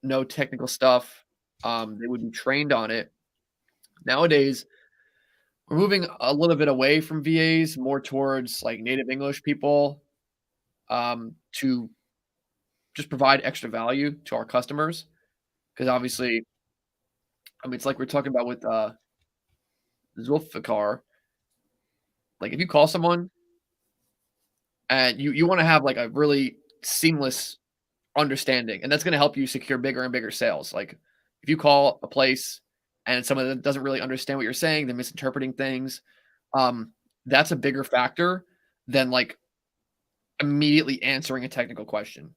know technical stuff. They would be trained on it. Nowadays, we're moving a little bit away from VAs, more towards like native English people, to just provide extra value to our customers. Because obviously, I mean, it's like we're talking about with Zulfikar. Like if you call someone and you want to have like a really seamless understanding, and that's going to help you secure bigger and bigger sales. Like if you call a place and someone that doesn't really understand what you're saying, they're misinterpreting things, that's a bigger factor than like immediately answering a technical question.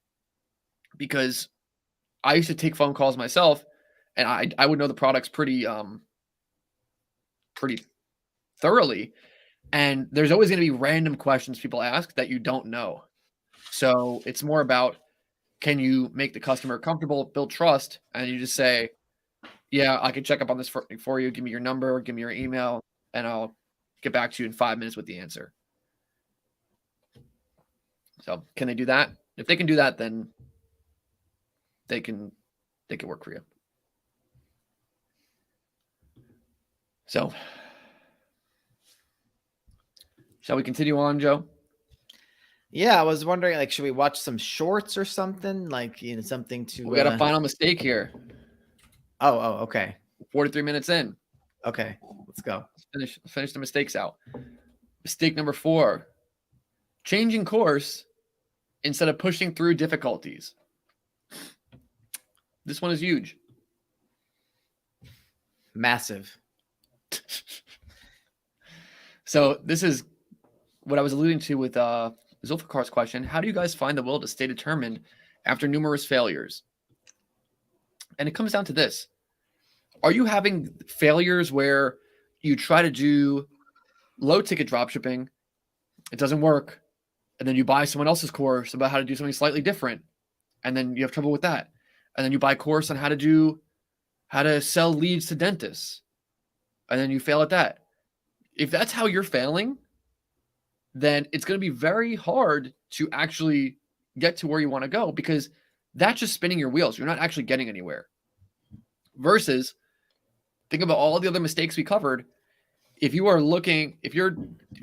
Because I used to take phone calls myself, and I would know the products pretty thoroughly, and there's always going to be random questions people ask that you don't know. So it's more about, can you make the customer comfortable, build trust, and you just say, yeah, I can check up on this for you. Give me your number, give me your email, and I'll get back to you in 5 minutes with the answer. So can they do that? If they can do that, then they can work for you. So shall we continue on, Joe? Yeah, I was wondering, like, should we watch some shorts or something? Like, something to. We got a final mistake here. Oh, okay. 43 minutes in. Okay, let's go. Let's finish the mistakes out. Mistake number 4: changing course instead of pushing through difficulties. This one is huge. Massive. So this is what I was alluding to with Zulfikar's question. How do you guys find the will to stay determined after numerous failures? And it comes down to this. Are you having failures where you try to do low ticket dropshipping, it doesn't work, and then you buy someone else's course about how to do something slightly different, and then you have trouble with that, and then you buy a course on how to sell leads to dentists, and then you fail at that? If that's how you're failing, then it's going to be very hard to actually get to where you want to go, because that's just spinning your wheels. You're not actually getting anywhere. Versus, think about all the other mistakes we covered. If you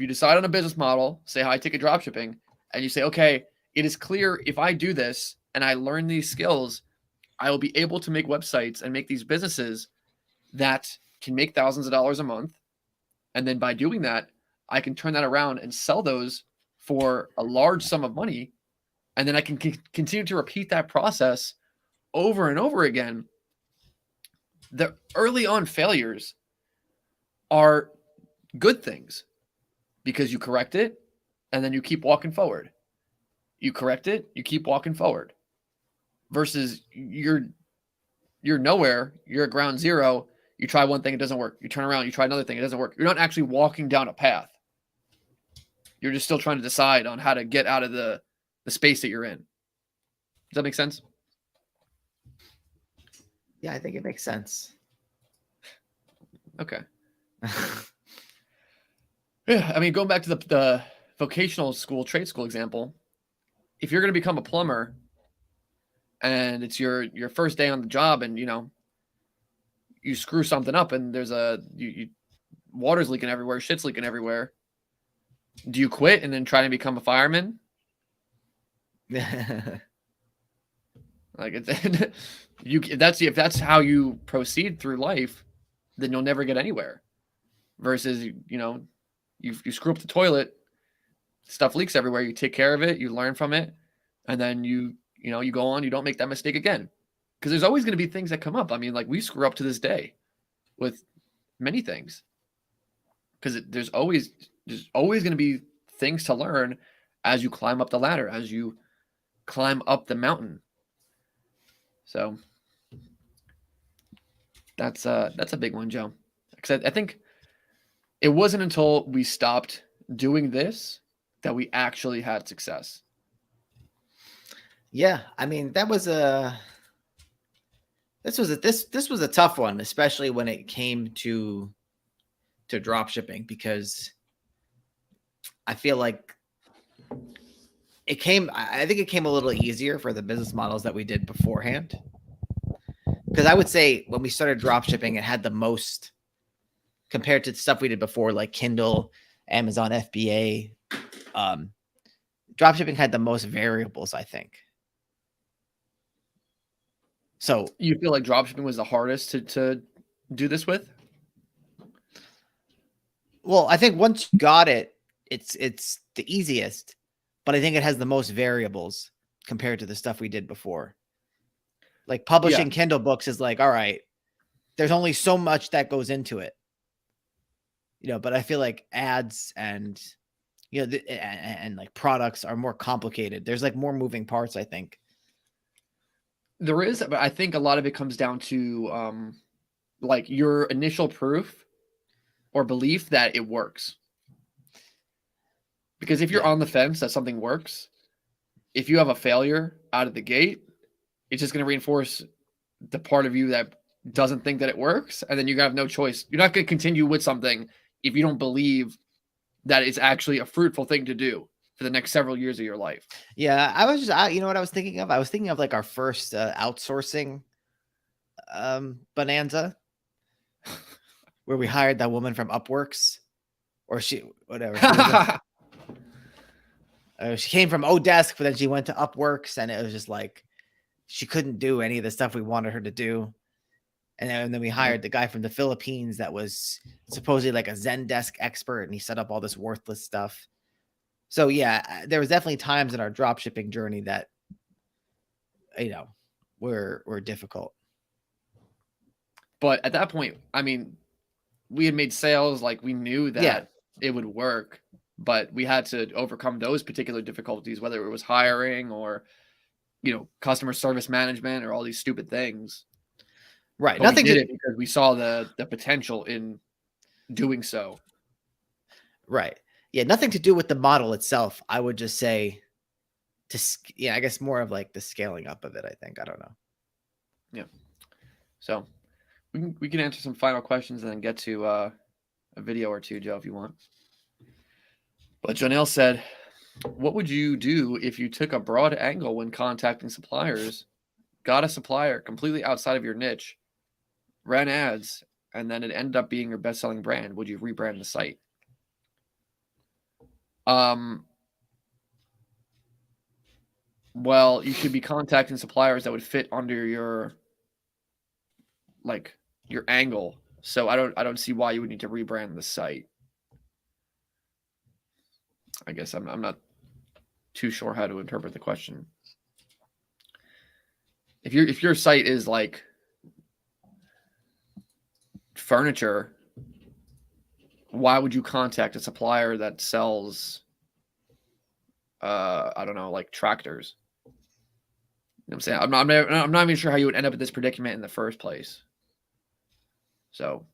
decide on a business model, say high ticket dropshipping, and you say, okay, it is clear if I do this and I learn these skills, I will be able to make websites and make these businesses that can make thousands of dollars a month. And then by doing that, I can turn that around and sell those for a large sum of money and then I can continue to repeat that process over and over again, the early on failures are good things because you correct it and then you keep walking forward. You correct it, you keep walking forward. Versus you're nowhere, you're at ground zero, you try one thing, it doesn't work. You turn around, you try another thing, it doesn't work. You're not actually walking down a path. You're just still trying to decide on how to get out of the space that you're in. Does that make sense? Yeah, I think it makes sense. Okay. Yeah, I mean, going back to the vocational school, trade school example, if you're going to become a plumber and it's your first day on the job and, you know, you screw something up and there's water's leaking everywhere, shit's leaking everywhere, do you quit and then try to become a fireman? Like, if that's how you proceed through life, then you'll never get anywhere. Versus, you know, you screw up the toilet, stuff leaks everywhere, you take care of it, you learn from it, and then you go on, you don't make that mistake again. Because there's always going to be things that come up. I mean, like, we screw up to this day with many things. Because there's always going to be things to learn as you climb up the ladder, as you climb up the mountain. So that's a big one, Joe. Because I think it wasn't until we stopped doing this that we actually had success. Yeah, I mean, this was a tough one, especially when it came to drop shipping, because I feel like I think it came a little easier for the business models that we did beforehand. Because I would say when we started drop shipping, it had the most, compared to the stuff we did before, like Kindle, Amazon FBA, drop shipping had the most variables, I think. So you feel like dropshipping was the hardest to do this with? Well, I think once you got it, it's the easiest, but I think it has the most variables compared to the stuff we did before. Like publishing Kindle books is like, all right, there's only so much that goes into it. You know, but I feel like ads and, you know, and like products are more complicated. There's like more moving parts, I think. There is, but I think a lot of it comes down to like your initial proof or belief that it works. Because if you're on the fence that something works, if you have a failure out of the gate, it's just going to reinforce the part of you that doesn't think that it works. And then you have no choice. You're not going to continue with something if you don't believe that it's actually a fruitful thing to do for the next several years of your life. Yeah, you know what I was thinking of? I was thinking of like our first outsourcing bonanza where we hired that woman from Upworks, or whatever. She came from Odesk, but then she went to Upworks, and it was just like she couldn't do any of the stuff we wanted her to do. And then we hired the guy from the Philippines that was supposedly like a Zendesk expert, and he set up all this worthless stuff. So yeah, there was definitely times in our drop shipping journey that, you know, were difficult. But at that point, I mean, we had made sales, like we knew that it would work, but we had to overcome those particular difficulties, whether it was hiring or, you know, customer service management or all these stupid things. Right. But nothing we did it because we saw the potential in doing so. Right. Yeah, nothing to do with the model itself. I would just say I guess more of like the scaling up of it, I think. I don't know. Yeah. So we can answer some final questions and then get to a video or two, Joe, if you want. But Jonelle said, what would you do if you took a broad angle when contacting suppliers, got a supplier completely outside of your niche, ran ads, and then it ended up being your best-selling brand? Would you rebrand the site? Well, you should be contacting suppliers that would fit under your angle. So I don't see why you would need to rebrand the site. I guess I'm not too sure how to interpret the question. If your site is like furniture, why would you contact a supplier that sells I don't know, like tractors? You know what I'm saying? I'm not even sure how you would end up in this predicament in the first place. So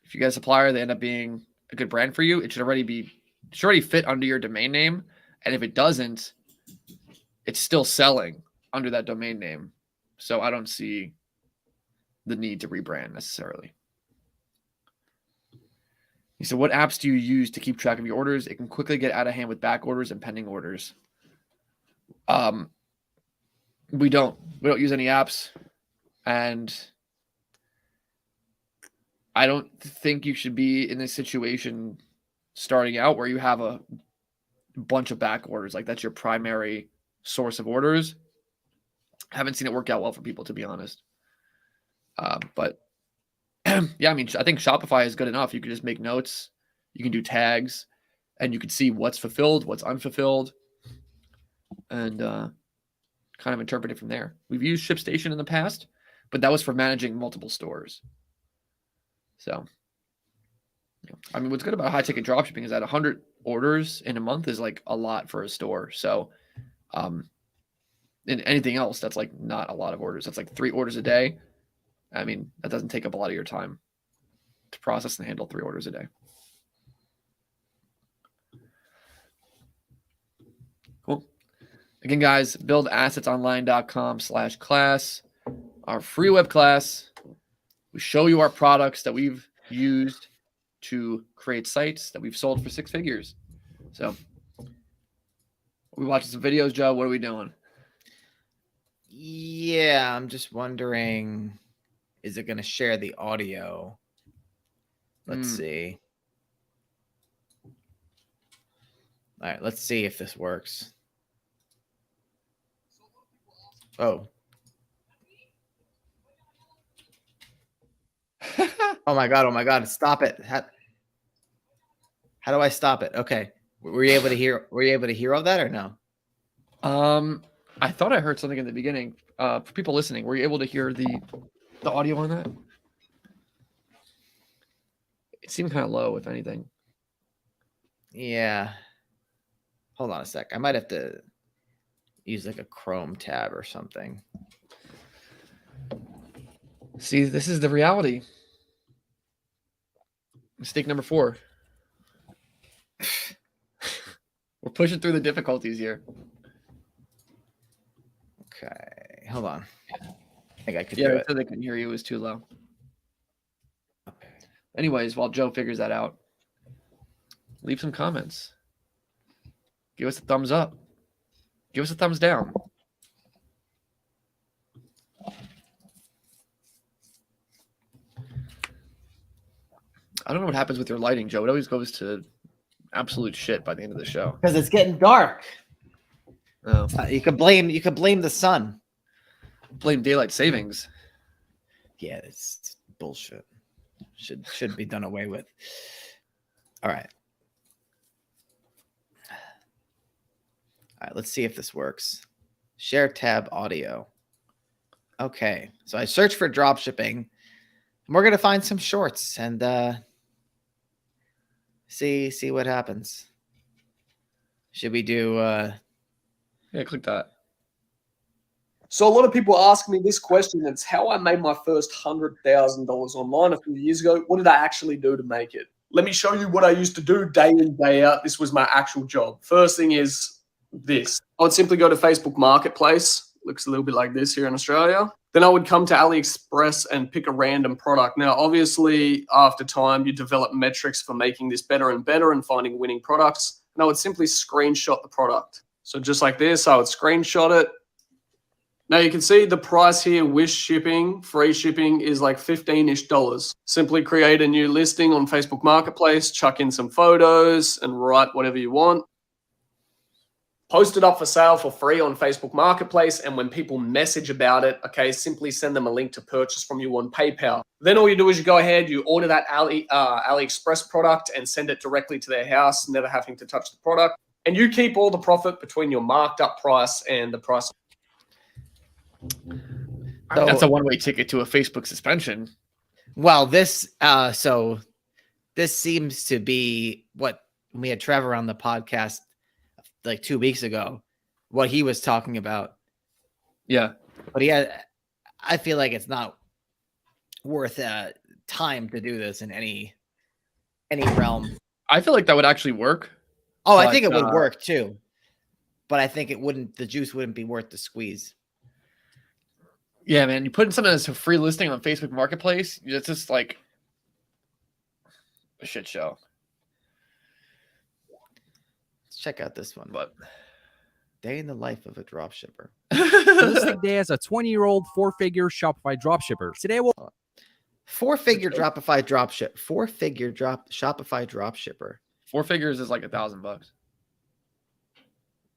if you get a supplier, they end up being a good brand for you, it should already fit under your domain name. And if it doesn't, it's still selling under that domain name. So I don't see the need to rebrand necessarily. He said, what apps do you use to keep track of your orders? It can quickly get out of hand with back orders and pending orders. We don't use any apps, and I don't think you should be in this situation starting out where you have a bunch of back orders. Like that's your primary source of orders. I haven't seen it work out well for people, to be honest. But yeah, I mean, I think Shopify is good enough. You can just make notes, you can do tags, and you can see what's fulfilled, what's unfulfilled, and kind of interpret it from there. We've used ShipStation in the past, but that was for managing multiple stores. So, I mean, what's good about high ticket dropshipping is that 100 orders in a month is like a lot for a store. So, in anything else, that's like not a lot of orders. That's like 3 orders a day. I mean, that doesn't take up a lot of your time to process and handle 3 orders a day. Cool. Again, guys, buildassetsonline.com/class, our free web class. We show you our products that we've used to create sites that we've sold for 6 figures. So we watching some videos, Joe. What are we doing? Yeah, I'm just wondering, is it going to share the audio? Let's see. All right, let's see if this works. Oh. Oh my God. Stop it. How do I stop it? Okay. Were you able to hear all that or no? I thought I heard something in the beginning. For people listening, were you able to hear the audio on that? It seemed kind of low, if anything. Yeah. Hold on a sec. I might have to use like a Chrome tab or something. See, this is the reality. Mistake number 4. We're pushing through the difficulties here. Okay, hold on. I think I could do it. Yeah, they couldn't hear you. It was too low. Okay. Anyways, while Joe figures that out, leave some comments. Give us a thumbs up. Give us a thumbs down. I don't know what happens with your lighting, Joe. It always goes to absolute shit by the end of the show. Because it's getting dark. Oh. You could blame the sun. Blame daylight savings. Yeah, it's bullshit. Should be done away with. All right. All right, let's see if this works. Share tab audio. Okay, so I searched for dropshipping, and we're gonna find some shorts and see what happens. Should we do? Yeah, click that. So a lot of people ask me this question. It's how I made my first $100,000 online a few years ago. What did I actually do to make it? Let me show you what I used to do day in, day out. This was my actual job. First thing is this. I would simply go to Facebook Marketplace. Looks a little bit like this here in Australia. Then I would come to AliExpress and pick a random product. Now, obviously, after time, you develop metrics for making this better and better and finding winning products. And I would simply screenshot the product. So just like this, I would screenshot it. Now you can see the price here with shipping, free shipping is like $15-ish. Simply create a new listing on Facebook Marketplace, chuck in some photos and write whatever you want. Post it up for sale for free on Facebook Marketplace, and when people message about it, okay, simply send them a link to purchase from you on PayPal. Then all you do is you go ahead, you order that AliExpress product and send it directly to their house, never having to touch the product. and you keep all the profit between your marked up price and the price. That's a one-way ticket to a Facebook suspension. Well, this this seems to be what we had Trevor on the podcast like 2 weeks ago, what he was talking about. Yeah. But I feel like it's not worth time to do this in any realm. I feel like that would actually work. Oh, I think it would work too. But I think the juice wouldn't be worth the squeeze. Yeah, man. You put in something that's a free listing on Facebook Marketplace, it's just like a shit show. Let's check out this one. But day in the life of a dropshipper. Realistic day as a 20-year-old 4-figure Shopify dropshipper. Today we'll 4-figure Shopify dropship. 4-figure Shopify dropshipper. 4 figures is like $1,000.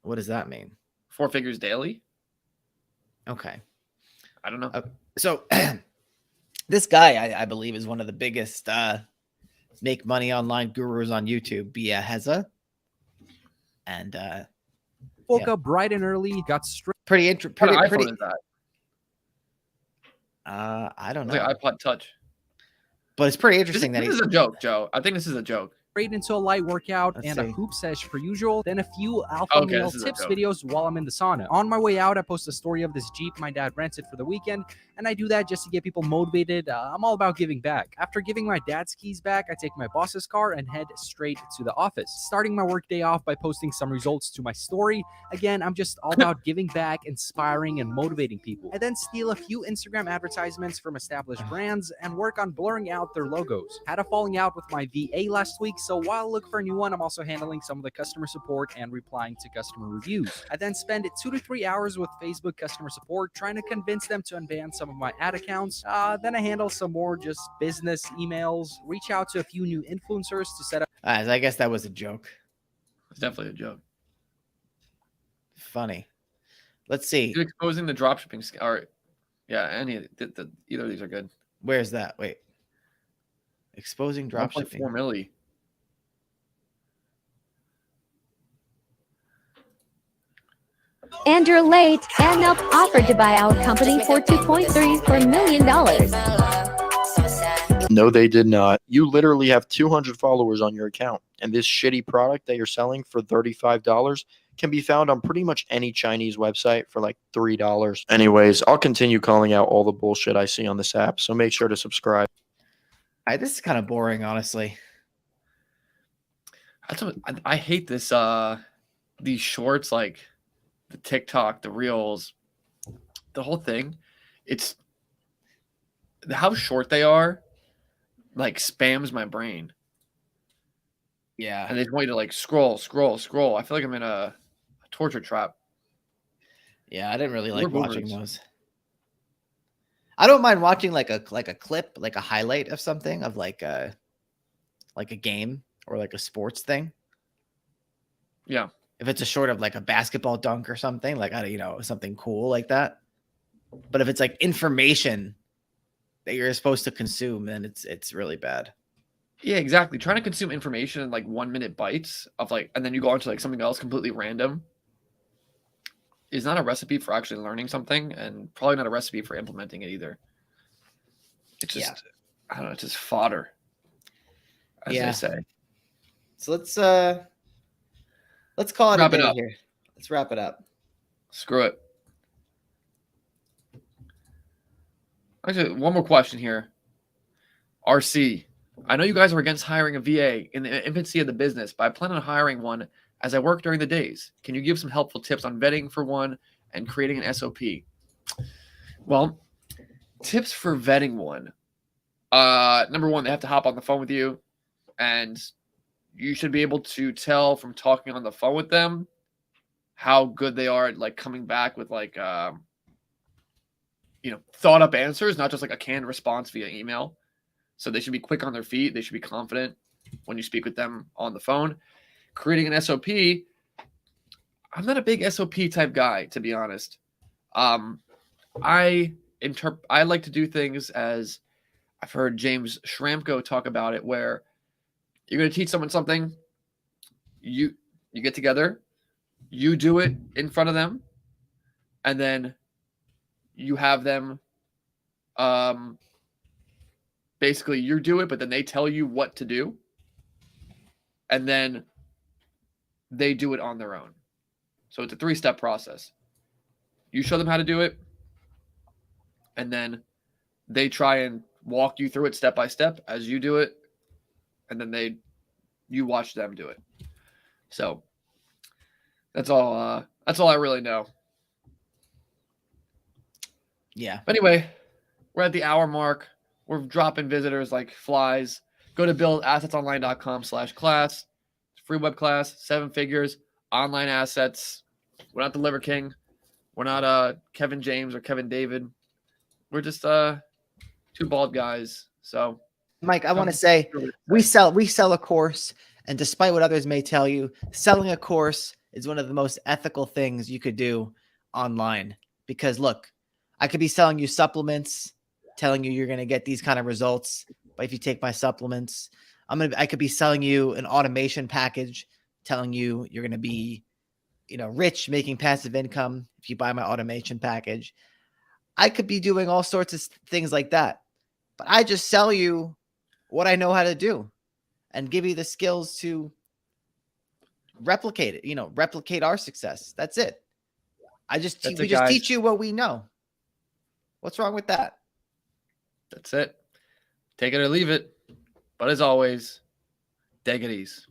What does that mean? 4 figures daily? Okay. I don't know. So this guy, I believe, is one of the biggest make money online gurus on YouTube, Bia Heza. And woke up bright and early, got straight. Pretty What kind of iPhone is that? I don't know. It's like iPod Touch. But it's pretty interesting This is a joke, Joe. I think this is a joke. Straight into a light workout Let's and see. a hoop sesh per usual, then a few alpha male this is a tips joke. videos while I'm in the sauna. On my way out, I post a story of this Jeep my dad rented for the weekend, and I do that just to get people motivated. I'm all about giving back. After giving my dad's keys back, I take my boss's car and head straight to the office. Starting my workday off by posting some results to my story. Again, I'm just all about giving back, inspiring, and motivating people. I then steal a few Instagram advertisements from established brands and work on blurring out their logos. Had a falling out with my VA last week, so while I look for a new one, I'm also handling some of the customer support and replying to customer reviews. I then spend 2 to 3 hours with Facebook customer support trying to convince them to unban some of my ad accounts. Then I handle some more just business emails, reach out to a few new influencers to set up. I guess that was a joke. It's definitely a joke. Funny. Let's see. You're exposing the dropshipping. Or, yeah, either of these are good. Where's that? Wait. Exposing dropshipping. 1.4 milli. And you're late. And Nelp offered to buy our company for $2.34 million. No, they did not. You literally have 200 followers on your account, and this shitty product that you're selling for $35 can be found on pretty much any Chinese website for like $3. Anyways, I'll continue calling out all the bullshit I see on this app, so make sure to subscribe. This is kind of boring, honestly. I hate this. These shorts, like the TikTok, the Reels, the whole thing. It's how short they are. Like spams my brain. Yeah. And they want you to like scroll. I feel like I'm in a torture trap. Yeah, I didn't really We're like watching boomers. those. I don't mind watching like a clip, like a highlight of something, of like a game or like a sports thing. Yeah. If it's a short of like a basketball dunk or something, like something cool like that. But if it's like information that you're supposed to consume, then it's really bad. Yeah, exactly. Trying to consume information in like 1 minute bites of like, and then you go on to like something else completely random is not a recipe for actually learning something, and probably not a recipe for implementing it either. It's just, I don't know, it's just fodder, as they say. So let's call it Wrap a it day up. here. Let's wrap it up. Screw it. Actually, one more question here. RC, I know you guys are against hiring a VA in the infancy of the business, but I plan on hiring one as I work during the days. Can you give some helpful tips on vetting for one and creating an SOP? Well, tips for vetting one. Number one, they have to hop on the phone with you, and you should be able to tell from talking on the phone with them how good they are at like coming back with like thought up answers, not just like a canned response via email. So they should be quick on their feet. They should be confident when you speak with them on the phone. Creating an SOP. I'm not a big SOP type guy, to be honest. I like to do things as I've heard James Schramko talk about it, where you're going to teach someone something. You You get together, you do it in front of them, and then you have them basically you do it, but then they tell you what to do, and then they do it on their own. So it's a 3-step process. You show them how to do it, and then they try and walk you through it step by step as you do it, and then you watch them do it. So that's all I really know. Yeah. Anyway, we're at the hour mark. We're dropping visitors like flies. Go to buildassetsonline.com/class. Free web class, 7 figures, online assets. We're not the Liver King. We're not Kevin James or Kevin David. We're just 2 bald guys. So, Mike, I want to say we sell a course, and despite what others may tell you, selling a course is one of the most ethical things you could do online. Because look, I could be selling you supplements, telling you you're going to get these kind of results, but if you take my supplements, I could be selling you an automation package, telling you you're going to be, rich, making passive income if you buy my automation package. I could be doing all sorts of things like that, but I just sell you what I know how to do and give you the skills to replicate it, replicate our success. That's it. We just teach you what we know. What's wrong with that? That's it. Take it or leave it. But as always, take it easy.